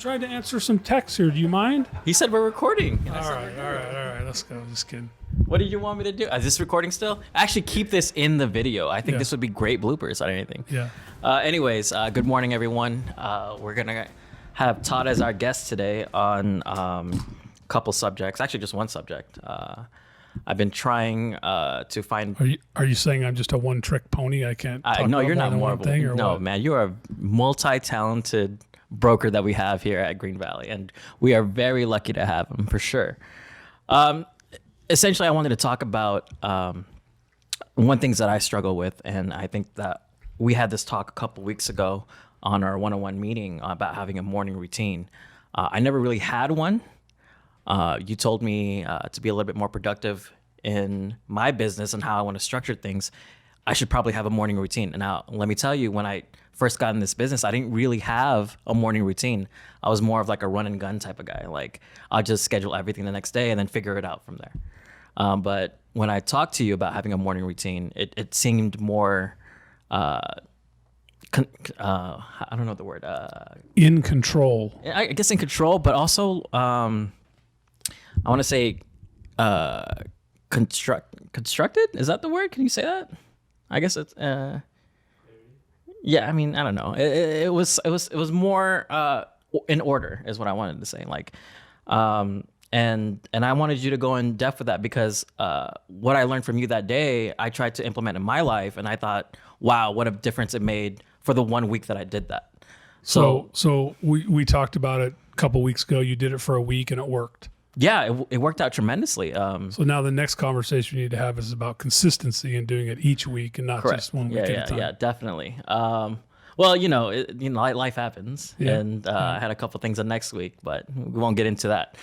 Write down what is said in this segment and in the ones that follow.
trying to answer some texts here. Do you mind? He said we're recording. All right. Let's go. Just kidding. What do you want me to do? Is this recording still? Actually, keep this in the video. I think this would be great bloopers on anything. Yeah. Anyways, good morning, everyone. We're going to have Todd as our guest today on a couple subjects. Actually, just one subject. I've been trying to find... Are you saying I'm just a one-trick pony? I can't talk no, about you're not more of thing, or no, what? man. You are a multi-talented broker that we have here at Green Valley, and we are very lucky to have him for sure. Essentially, I wanted to talk about one things that I struggle with, and I think that we had this talk a couple weeks ago on our one-on-one meeting about having a morning routine. I never really had one. You told me to be a little bit more productive in my business and how I want to structure things. I should probably have a morning routine. And now, let me tell you, when I first got in this business, I didn't really have a morning routine. I was more of like a run and gun type of guy. Like, I'll just schedule everything the next day and then figure it out from there. But when I talked to you about having a morning routine, it seemed more, I don't know the word. In control. I guess in control, but also, I want to say constructed. Is that the word? Can you say that? I guess it's yeah. I mean, I don't know. It was more in order is what I wanted to say. Like, and I wanted you to go in depth with that because what I learned from you that day, I tried to implement in my life, and I thought, wow, what a difference it made for the 1 week that I did that. So we talked about it a couple weeks ago. You did it for a week and it worked. Yeah, it worked out tremendously. So now the next conversation we need to have is about consistency and doing it each week and not just 1 week at a time. Yeah, definitely. Well, life happens, and I had a couple things the next week, but we won't get into that.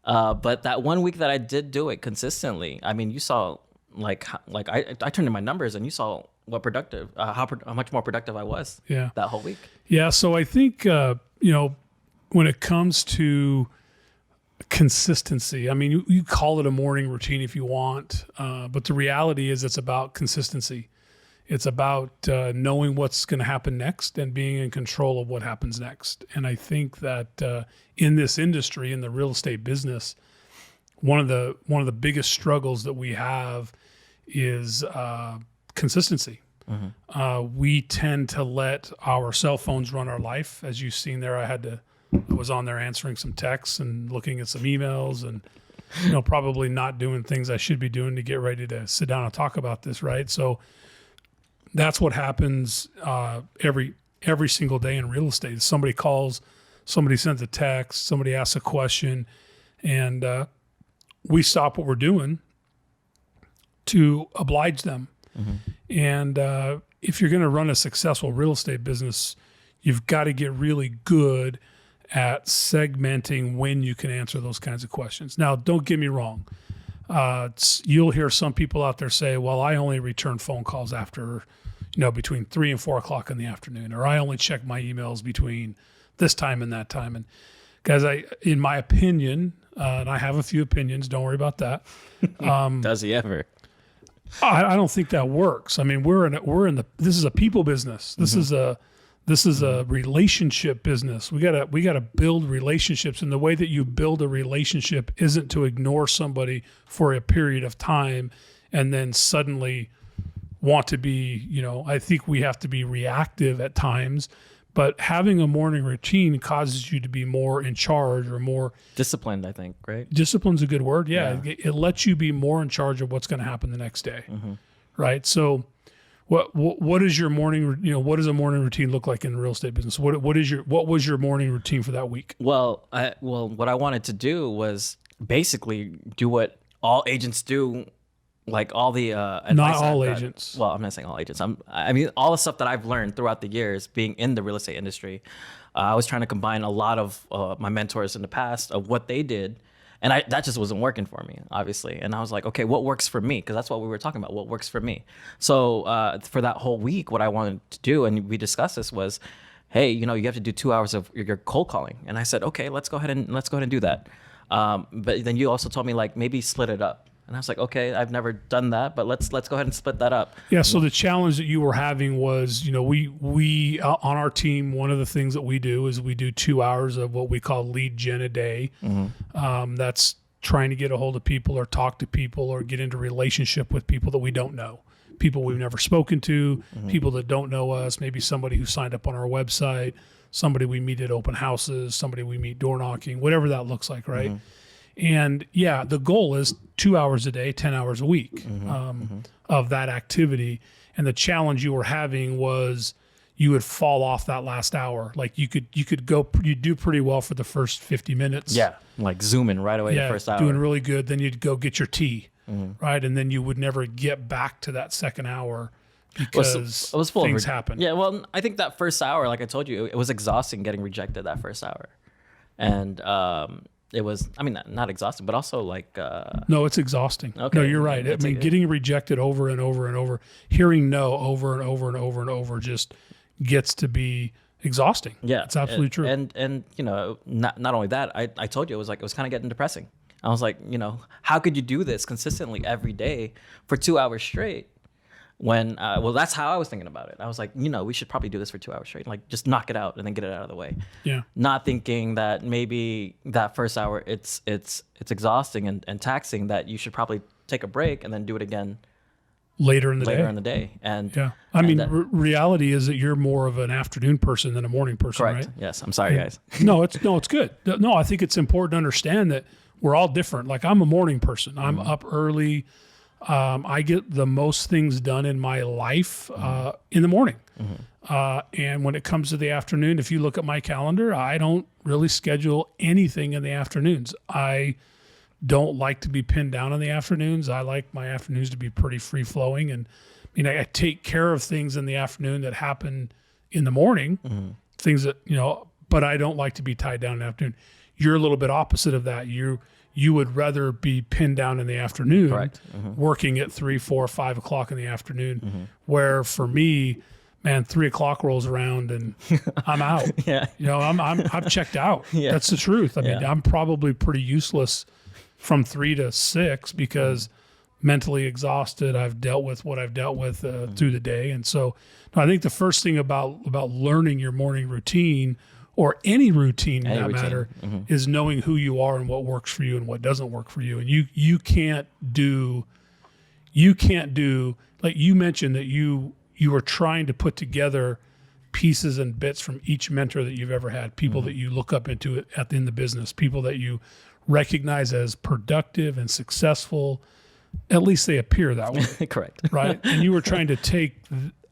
But that 1 week that I did do it consistently, I mean, you saw I turned in my numbers, and you saw what productive, how much more productive I was. Yeah. That whole week. Yeah. So I think when it comes to consistency, I mean, you call it a morning routine if you want, but the reality is it's about consistency. It's about knowing what's going to happen next and being in control of what happens next. And I think that in this industry, in the real estate business, one of the biggest struggles that we have is consistency. Mm-hmm. We tend to let our cell phones run our life. As you've seen there, I was on there answering some texts and looking at some emails and, probably not doing things I should be doing to get ready to sit down and talk about this, right? So that's what happens every single day in real estate. Somebody calls, somebody sends a text, somebody asks a question, and we stop what we're doing to oblige them. Mm-hmm. And if you're going to run a successful real estate business, you've got to get really good at segmenting when you can answer those kinds of questions. Now, don't get me wrong. You'll hear some people out there say, well, I only return phone calls after, between 3 and 4 o'clock in the afternoon, or I only check my emails between this time and that time. And guys, in my opinion, and I have a few opinions, don't worry about that. Does he ever? I don't think that works. I mean, this is a people business. This is a relationship business. We gotta build relationships, and the way that you build a relationship isn't to ignore somebody for a period of time and then suddenly want to be, I think we have to be reactive at times, but having a morning routine causes you to be more in charge or more disciplined, I think, right? Discipline's a good word. Yeah. It lets you be more in charge of what's going to happen the next day. Mm-hmm. Right. So what is your morning, what does a morning routine look like in the real estate business? What was your morning routine for that week? Well, what I wanted to do was basically do what all agents do, like all the not all agents. Well, I'm not saying all agents. I mean, all the stuff that I've learned throughout the years being in the real estate industry. I was trying to combine a lot of my mentors in the past of what they did. And that just wasn't working for me, obviously. And I was like, okay, what works for me? Because that's what we were talking about, what works for me. So for that whole week, what I wanted to do, and we discussed this, was, hey, you have to do 2 hours of your cold calling. And I said, okay, let's go ahead and do that. But then you also told me, like, maybe split it up. And I was like, okay, I've never done that, but let's go ahead and split that up. Yeah. So the challenge that you were having was, we on our team, one of the things that we do is we do 2 hours of what we call lead gen a day. That's trying to get a hold of people or talk to people or get into relationship with people that we don't know, people we've never spoken to, people that don't know us, maybe somebody who signed up on our website, somebody we meet at open houses, somebody we meet door knocking, whatever that looks like, right? And yeah, the goal is 2 hours a day, 10 hours a week of that activity. And the challenge you were having was you would fall off that last hour. Like you do pretty well for the first 50 minutes. Yeah, like zooming right away the first hour. Doing really good. Then you'd go get your tea, right? And then you would never get back to that second hour because it was full things of happen. Yeah, well, I think that first hour, like I told you, it was exhausting getting rejected that first hour. And it was, I mean, not exhausting, but also like... No, it's exhausting. Okay. No, you're right. I mean, getting rejected over and over and over, hearing no over and over and over and over just gets to be exhausting. Yeah. It's absolutely true. And not only that, I told you, it was kind of getting depressing. I was like, how could you do this consistently every day for 2 hours straight? When, that's how I was thinking about it. I was like, we should probably do this for 2 hours straight. Like, just knock it out and then get it out of the way. Yeah. Not thinking that maybe that first hour it's exhausting and taxing, that you should probably take a break and then do it again later in the day. And yeah, I mean, reality is that you're more of an afternoon person than a morning person, correct. Right? Yes. I'm sorry, guys. No, it's good. No, I think it's important to understand that we're all different. Like I'm a morning person. I'm up early. I get the most things done in my life in the morning. And when it comes to the afternoon, if you look at my calendar, I don't really schedule anything in the afternoons. I don't like to be pinned down in the afternoons. I like my afternoons to be pretty free flowing. And I take care of things in the afternoon that happen in the morning, things that, but I don't like to be tied down in the afternoon. You're a little bit opposite of that. You would rather be pinned down in the afternoon, correct. Working at 3, 4, 5 o'clock in the afternoon, where for me, man, 3 o'clock rolls around and I'm out. Yeah. I'm checked out. Yeah. That's the truth. I mean, I'm probably pretty useless from 3 to 6 because mentally exhausted. I've dealt with what I've dealt with through the day. And so I think the first thing about learning your morning routine or any routine in that matter is knowing who you are and what works for you and what doesn't work for you. And you can't do, like you mentioned that you were trying to put together pieces and bits from each mentor that you've ever had, people that you look up into in the business, people that you recognize as productive and successful. At least they appear that way. Correct. Right. And you were trying to take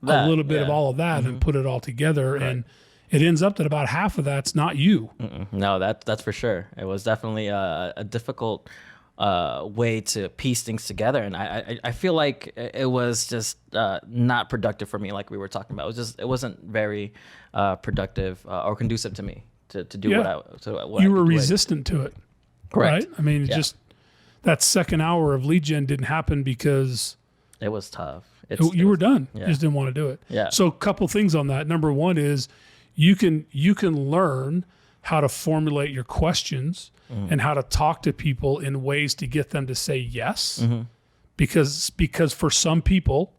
a little bit of all of that and put it all together. Right. And it ends up that about half of that's not you. No, that's for sure. It was definitely a difficult way to piece things together. And I feel like it was just not productive for me, like we were talking about. It wasn't very productive or conducive to me to do what you were resistant to it. Correct. Right? I mean, just that second hour of lead gen didn't happen because it was tough. You were done. Yeah. You just didn't want to do it. Yeah. So a couple things on that. Number one is you can learn how to formulate your questions and how to talk to people in ways to get them to say yes. Because for some people,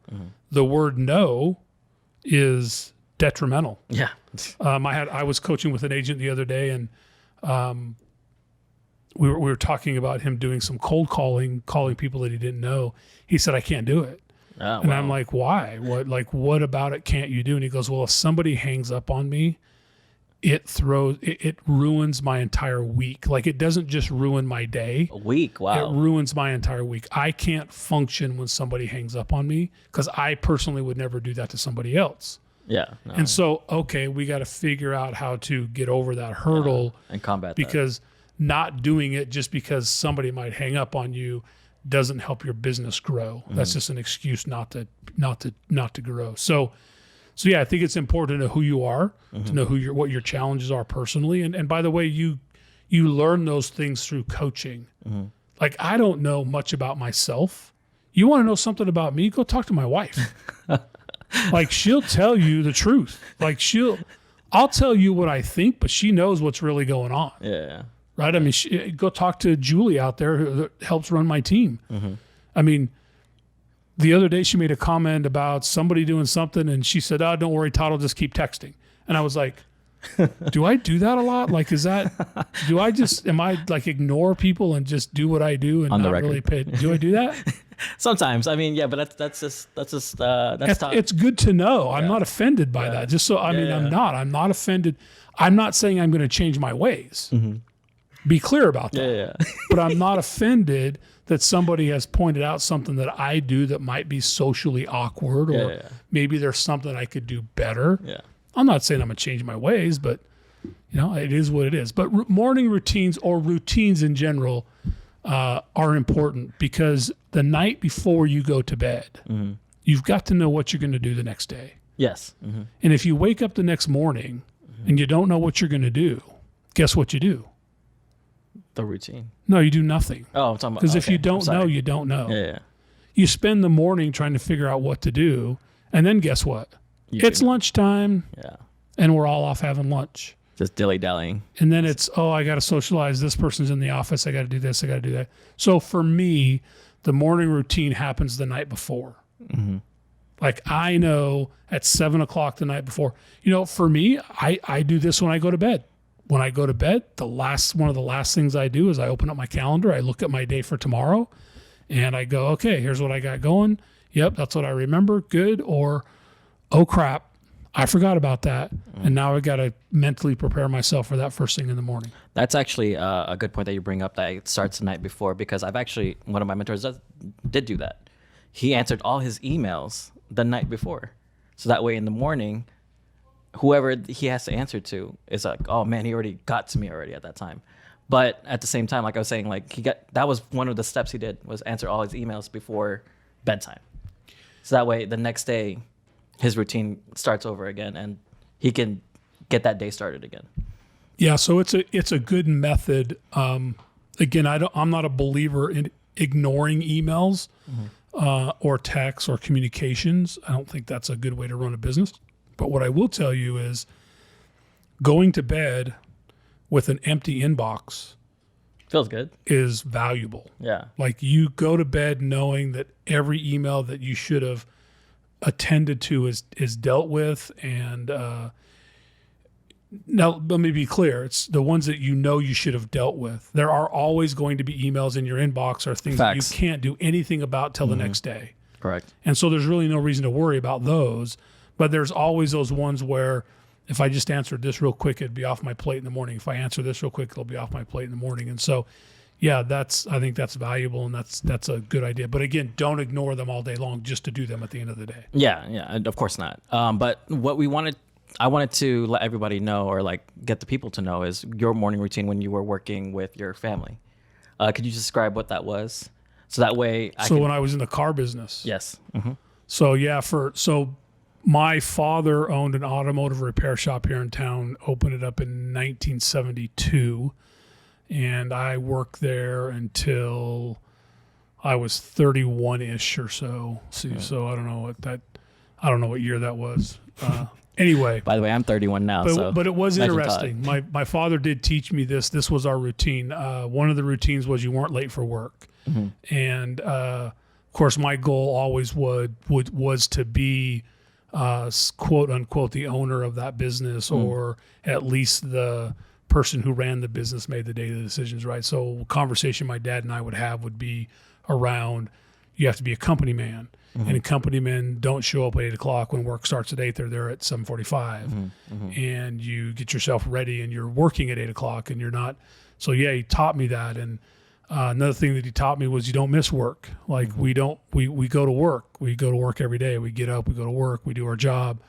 the word no is detrimental. Yeah. I was coaching with an agent the other day, and we were talking about him doing some cold calling people that he didn't know. He said, "I can't do it." And I'm like, "Why? What about it can't you do?" And he goes, "Well, if somebody hangs up on me, it ruins my entire week. Like, it doesn't just ruin my day. A week, wow. It ruins my entire week. I can't function when somebody hangs up on me because I personally would never do that to somebody else." Yeah. No. And so, okay, we got to figure out how to get over that hurdle and combat because not doing it just because somebody might hang up on you doesn't help your business grow. That's just an excuse not to grow. So yeah, I think it's important to know who you are, to know what your challenges are personally. And by the way, you learn those things through coaching. Like, I don't know much about myself. You want to know something about me? Go talk to my wife. Like, she'll tell you the truth. Like, I'll tell you what I think, but she knows what's really going on. Yeah. Right? I mean, go talk to Julie out there who helps run my team. I mean, the other day she made a comment about somebody doing something and she said, "Oh, don't worry, Todd will just keep texting." And I was like, do I do that a lot? Like, am I like ignore people and just do what I do and not really pay? Do I do that? Sometimes. I mean, yeah, but that's tough. It's good to know. I'm not offended by that. Just so, I'm not offended. I'm not saying I'm going to change my ways. Be clear about that. Yeah. But I'm not offended that somebody has pointed out something that I do that might be socially awkward, or maybe there's something I could do better. Yeah. I'm not saying I'm going to change my ways, but it is what it is. But morning routines or routines in general are important, because the night before you go to bed, you've got to know what you're going to do the next day. Yes. And if you wake up the next morning and you don't know what you're going to do, guess what you do? The routine. No, you do nothing. Oh, I'm talking about, because if you don't know, you don't know. Yeah. You spend the morning trying to figure out what to do, and then guess what? It's lunchtime. Yeah. And we're all off having lunch. Just dilly-dallying. And then it's, I got to socialize. This person's in the office. I got to do this. I got to do that. So for me, the morning routine happens the night before. Like, I know at 7 o'clock the night before. For me, I do this when I go to bed. When I go to bed, one of the last things I do is I open up my calendar. I look at my day for tomorrow, and I go, okay, here's what I got going. Yep, that's what I remember. Good. Or, oh crap, I forgot about that. And now I got to mentally prepare myself for that first thing in the morning. That's actually a good point that you bring up, that it starts the night before, because one of my mentors did do that. He answered all his emails the night before. So that way in the morning, whoever he has to answer to is like, oh man, he already got to me already at that time. But at the same time, like I was saying, like that was one of the steps he did, was answer all his emails before bedtime. So that way the next day, his routine starts over again, and he can get that day started again. Yeah, so it's a good method. Again, I'm not a believer in ignoring emails or texts or communications. I don't think that's a good way to run a business. But what I will tell you is going to bed with an empty inbox feels good, is valuable. Yeah. Like, you go to bed knowing that every email that you should have attended to is dealt with. And now let me be clear, it's the ones that you should have dealt with. There are always going to be emails in your inbox or things that you can't do anything about till the next day. Correct. And so there's really no reason to worry about those. But there's always those ones where if I just answered this real quick, it'd be off my plate in the morning. If I answer this real quick, it'll be off my plate in the morning. And so, yeah, I think that's valuable, and that's a good idea. But again, don't ignore them all day long just to do them at the end of the day. Yeah, of course not. But what I wanted to let everybody know, or like get the people to know, is your morning routine when you were working with your family. Could you describe what that was? So that way when I was in the car business. Yes. So my father owned an automotive repair shop here in town, opened it up in 1972, and I worked there until I was 31-ish or so. So I don't know what year that was. Anyway. By the way, I'm 31 now. But it was interesting. My father did teach me this. This was our routine. One of the routines was you weren't late for work. And of course, my goal always was to be quote unquote the owner of that business, or at least the person who ran the business made the day-to-day decisions, right? So conversation my dad and I would have would be around, you have to be a company man. And company men don't show up at 8 o'clock when work starts at 8. They're there at 7:45. And you get yourself ready and you're working at 8 o'clock and you're not. So yeah, he taught me that. And another thing that he taught me was you don't miss work. Like we go to work. We go to work every day. We get up, we go to work, we do our job.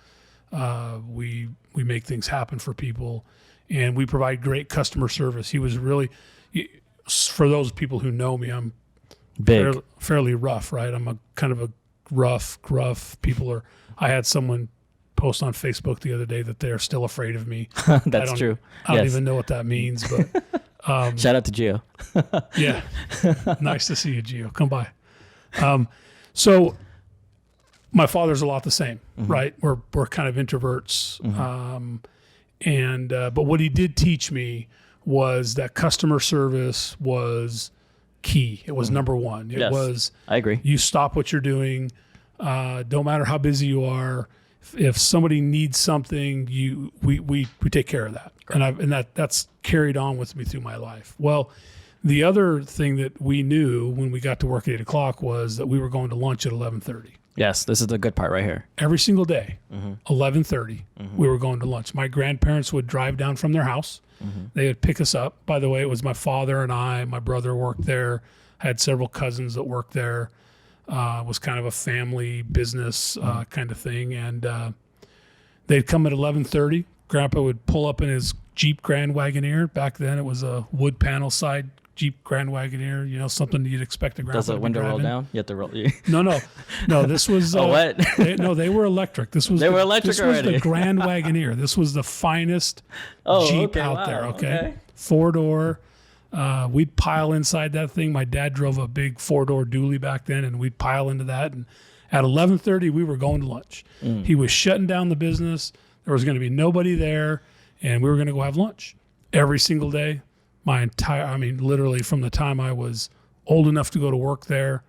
We make things happen for people, and we provide great customer service. He was really, for those people who know me, I'm big, fairly rough, right? I'm a kind of a gruff people. I had someone post on Facebook the other day that they're still afraid of me. That's true. I don't even know what that means, but shout out to Gio. Yeah. Nice to see you, Gio. Come by. So my father's a lot the same, right? We're kind of introverts. But what he did teach me was that customer service was key. It was number one. It Yes, was, I agree. you stop what you're doing. Don't matter how busy you are. If somebody needs something, we take care of that. And that's carried on with me through my life. Well, the other thing that we knew when we got to work at 8 o'clock was that we were going to lunch at 11:30. Yes, this is the good part right here. Every single day, 11:30, we were going to lunch. My grandparents would drive down from their house. They would pick us up. By the way, it was my father and I. My brother worked there. I had several cousins that worked there. It was kind of a family business kind of thing. And they'd come at 11:30. Grandpa would pull up in his Jeep Grand Wagoneer. Back then, it was a wood panel side Jeep Grand Wagoneer. You know, something you'd expect a grandpa Does the to be window roll driving. down? You have to roll. No. This was what? they were electric. This was They were electric This was already. the Grand Wagoneer. This was the finest Jeep okay, out wow, there. okay. 4-door. We'd pile inside that thing. My dad drove a big 4-door dually back then, and we'd pile into that. And at 11:30, we were going to lunch. He was shutting down the business. There was going to be nobody there, and we were going to go have lunch every single day. Literally from the time I was old enough to go to work there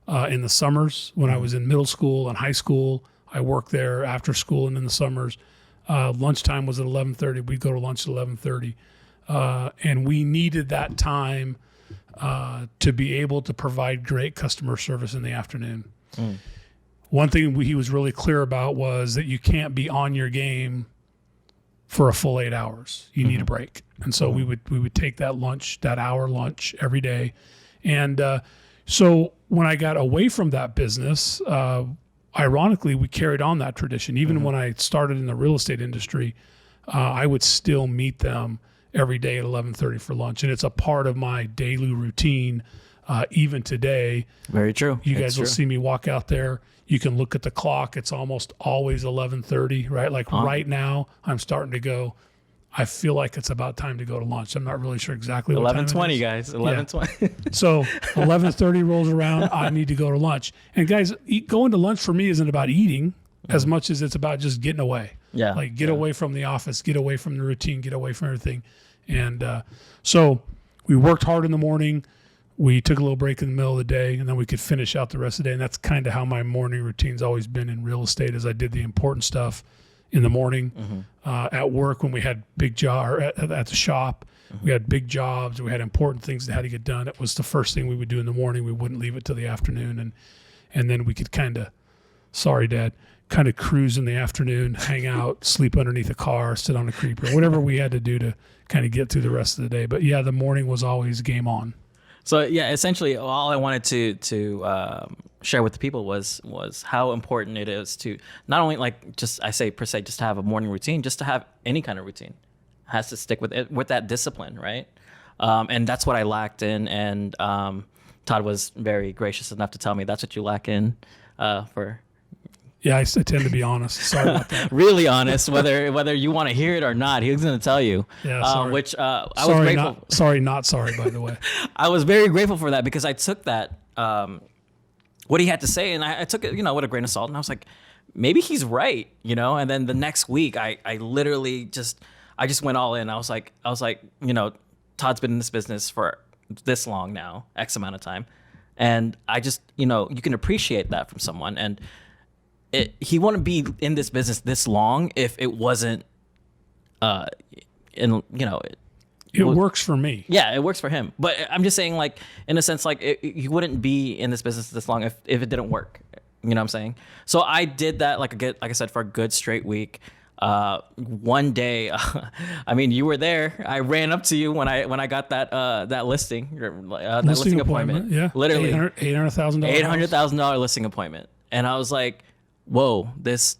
in the summers when I was in middle school and high school. I worked there after school and in the summers. Lunchtime was at 11:30. We'd go to lunch at 11:30. And we needed that time to be able to provide great customer service in the afternoon. One thing he was really clear about was that you can't be on your game for a full 8 hours. You need a break. And so we would take that hour lunch every day. And so when I got away from that business, ironically, we carried on that tradition. Even when I started in the real estate industry, I would still meet them every day at 11:30 for lunch. And it's a part of my daily routine even today. Very true. You guys will see me walk out there. You can look at the clock. It's almost always 11:30, right? Like right now, I'm starting to go, I feel like it's about time to go to lunch. I'm not really sure exactly what time it 11:20, is. guys. 11:20. So 11:30 rolls around. I need to go to lunch. And guys, going to lunch for me isn't about eating as much as it's about just getting away. Yeah. Like get away from the office, get away from the routine, get away from everything. And so we worked hard in the morning. We took a little break in the middle of the day, and then we could finish out the rest of the day. And that's kind of how my morning routine's always been in real estate, is I did the important stuff in the morning. At work, when we had big job, or at the shop, we had big jobs. We had important things that had to get done. It was the first thing we would do in the morning. We wouldn't leave it till the afternoon. And then we could kind of, sorry, Dad, kind of cruise in the afternoon, hang out, sleep underneath a car, sit on a creeper, whatever we had to do to kind of get through the rest of the day. But yeah, the morning was always game on. So yeah, essentially all I wanted to share with the people was how important it is to not only just to have a morning routine, just to have any kind of routine. It has to stick with it, with that discipline, right? And that's what I lacked in, and Todd was very gracious enough to tell me that's what you lack in for. Yeah, I tend to be honest. Sorry about that. Really honest, whether you want to hear it or not, he was going to tell you. Yeah, sorry. Which I was Sorry, grateful. not sorry, by the way. I was very grateful for that, because I took that, what he had to say, and I took it, with a grain of salt, and I was like, maybe he's right, And then the next week, I literally just went all in. I was like, Todd's been in this business for this long now, X amount of time, and I just, you can appreciate that from someone, and he wouldn't be in this business this long if it wasn't, it works for me. Yeah, it works for him. But I'm just saying, in a sense, he wouldn't be in this business this long if it didn't work. You know what I'm saying? So I did that, like I said, for a good straight week. One day, you were there. I ran up to you when I got that listing appointment. Yeah, literally $800,000. $800,000 listing appointment, and I was like, whoa, this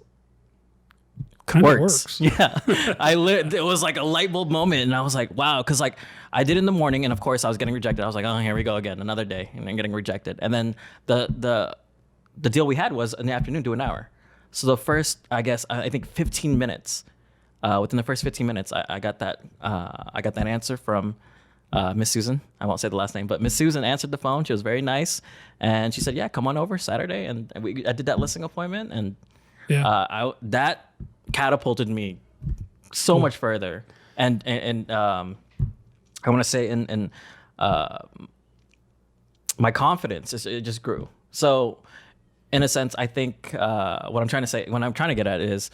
kind of works. Yeah. It was like a light bulb moment, and I was like, wow, because I did in the morning, and of course I was getting rejected. I was like, oh, here we go again, another day, and I'm getting rejected. And then the deal we had was in the afternoon, do an hour. So the first, I think 15 minutes, within the first 15 minutes, I got that answer from Miss Susan. I won't say the last name, but Miss Susan answered the phone. She was very nice, and she said, "Yeah, come on over Saturday." And I did that listing appointment, and that catapulted me so much further. And I want to say, in my confidence it just grew. So in a sense, I think what I'm trying to get at is,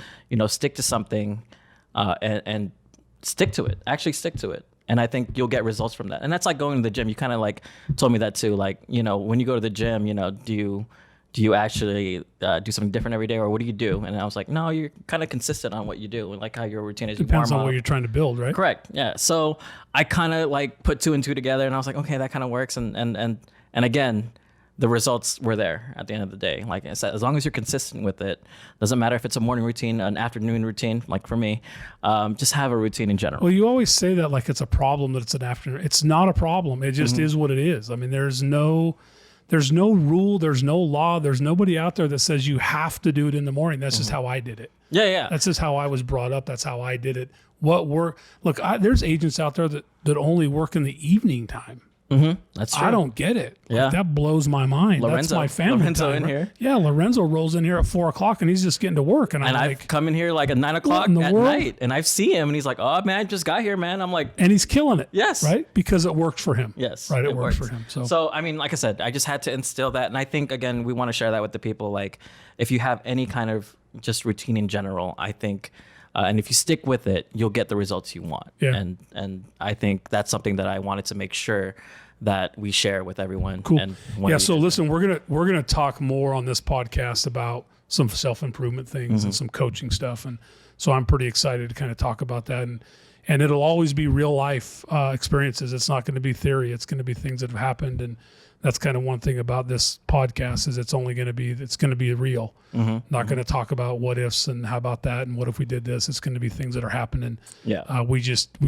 stick to something and stick to it. Actually stick to it. And I think you'll get results from that. And that's like going to the gym. You kind of like told me that too. Like, when you go to the gym, do you actually do something different every day, or what do you do? And I was like, no, you're kind of consistent on what you do, and like how your routine is. Depends on what you're trying to build, right? Correct. Yeah. So I kind of like put 2 and 2 together, and I was like, okay, that kind of works. And again, the results were there at the end of the day. Like I said, as long as you're consistent with it, doesn't matter if it's a morning routine, an afternoon routine. Like for me, just have a routine in general. Well, you always say that like it's a problem that it's an afternoon. It's not a problem. It just is what it is. I mean, there's no rule, there's no law, there's nobody out there that says you have to do it in the morning. That's just how I did it. Yeah. That's just how I was brought up. That's how I did it. There's agents out there that only work in the evening time. That's true. I don't get it. Yeah. That blows my mind. Lorenzo. That's my family Lorenzo time, in right? here. Yeah, Lorenzo rolls in here at 4:00 and he's just getting to work. And I'm I've like, come in here like at 9 o'clock in the at world? night, and I see him, and he's like, "Oh man, I just got here, man." I'm like, and he's killing it. Yes. Right? Because it works for him. yes, Right. It works for him. So I mean, like I said, I just had to instill that, and I think again, we want to share that with the people. Like, if you have any kind of just routine in general, I think. And if you stick with it, you'll get the results you want. Yeah. And I think that's something that I wanted to make sure that we share with everyone. Cool. And yeah. So listen, we're gonna talk more on this podcast about some self-improvement things and some coaching stuff, and so I'm pretty excited to kind of talk about that. And it'll always be real life experiences. It's not going to be theory. It's going to be things that have happened, and that's kind of one thing about this podcast is it's going to be real. Not going to talk about what ifs and how about that and what if we did this. It's going to be things that are happening. Yeah. We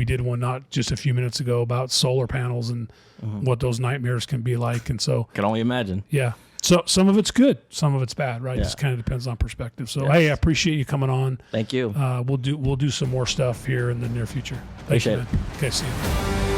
did one not just a few minutes ago about solar panels and what those nightmares can be like. And so Can only imagine. yeah. So some of it's good, some of it's bad, right? Yeah. Just kind of depends on perspective. So Yes. hey, I appreciate you coming on. Thank you. We'll do some more stuff here in the near future. Thank Appreciate you, man. Okay, see you.